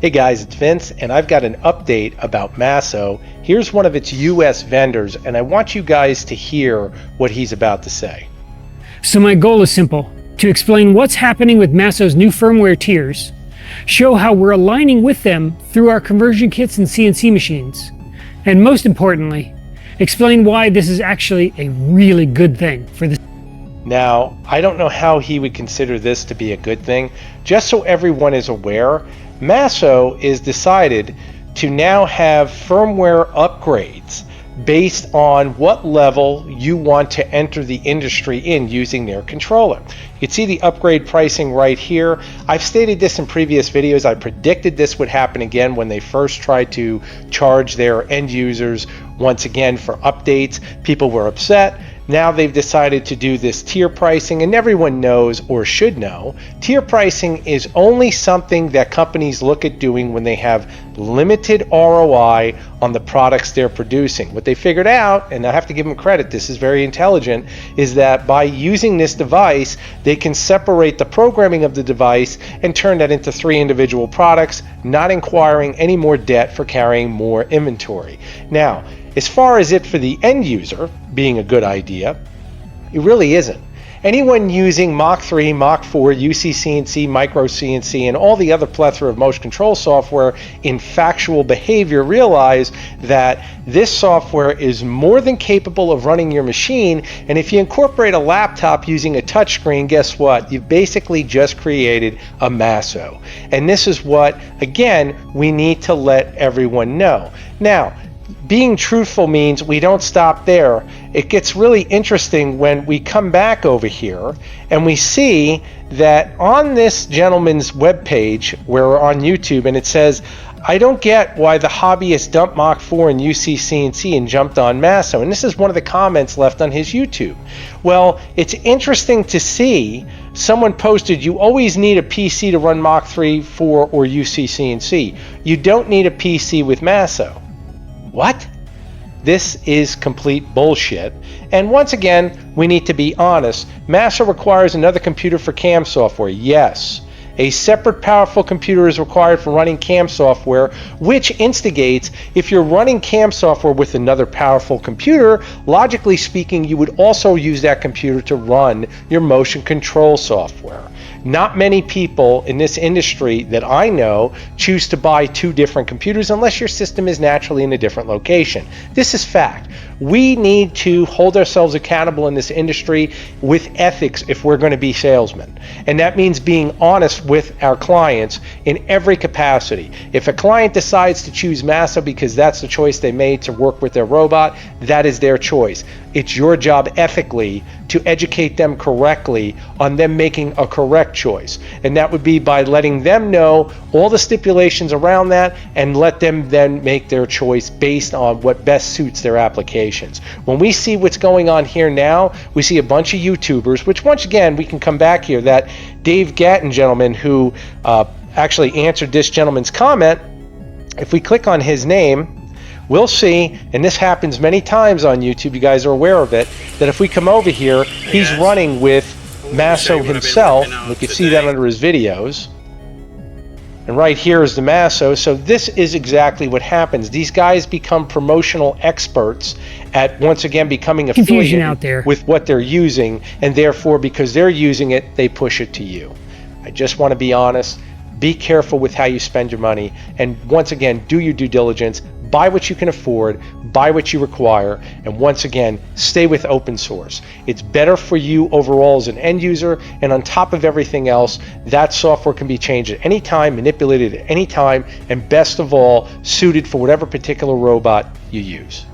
Hey guys, it's Vince, and I've got an update about MASSO. Here's one of its US vendors, and I want you guys to hear what he's about to say. So my goal is simple: to explain what's happening with MASSO's new firmware tiers, show how we're aligning with them through our conversion kits and CNC machines, and most importantly, explain why this is actually a really good thing for the. Now, I don't know how he would consider this to be a good thing. Just so everyone is aware, MASSO is decided to now have firmware upgrades based on what level you want to enter the industry in using their controller. You can see the upgrade pricing right here. I've stated this in previous videos. I predicted this would happen again when they first tried to charge their end users once again for updates. People were upset. Now they've decided to do this tier pricing, and everyone knows, or should know, tier pricing is only something that companies look at doing when they have limited ROI on the products they're producing. What they figured out, and I have to give them credit, this is very intelligent, is that by using this device, they can separate the programming of the device and turn that into 3 individual products, not acquiring any more debt for carrying more inventory. Now, as far as it for the end user being a good idea, it really isn't. Anyone using Mach 3, Mach 4, UC-CNC, Micro CNC, and all the other plethora of motion control software in factual behavior realize that this software is more than capable of running your machine, and if you incorporate a laptop using a touchscreen, guess what? You've basically just created a MASSO. And this is what, again, we need to let everyone know. Now, being truthful means we don't stop there. It gets really interesting when we come back over here and we see that on this gentleman's webpage, where we're on YouTube, and it says, I don't get why the hobbyists dumped Mach 4 and UC-CNC and jumped on MASSO. And this is one of the comments left on his YouTube. Well, it's interesting to see someone posted, you always need a PC to run Mach 3, 4, or UC-CNC. You don't need a PC with MASSO. What? This is complete bullshit. And once again, we need to be honest. MASSO requires another computer for CAM software. Yes. A separate powerful computer is required for running CAM software, which instigates if you're running CAM software with another powerful computer, logically speaking, you would also use that computer to run your motion control software. Not many people in this industry that I know choose to buy 2 different computers unless your system is naturally in a different location. This is fact. We need to hold ourselves accountable in this industry with ethics if we're going to be salesmen. And that means being honest with our clients in every capacity. If a client decides to choose MASSO because that's the choice they made to work with their robot, that is their choice. It's your job ethically to educate them correctly on them making a correct choice. And that would be by letting them know all the stipulations around that and let them then make their choice based on what best suits their applications. When we see what's going on here now, we see a bunch of YouTubers, which once again, we can come back here, that Dave Gatton gentleman who actually answered this gentleman's comment. If we click on his name, we'll see, and this happens many times on YouTube, you guys are aware of it, that if we come over here, he's running with MASSO himself. We can see that under his videos. And right here is the MASSO. So this is exactly what happens. These guys become promotional experts at, once again, becoming affiliated with what they're using, and therefore, because they're using it, they push it to you. I just want to be honest. Be careful with how you spend your money, and once again, do your due diligence. Buy what you can afford, buy what you require, and once again, stay with open source. It's better for you overall as an end user, and on top of everything else, that software can be changed at any time, manipulated at any time, and best of all, suited for whatever particular robot you use.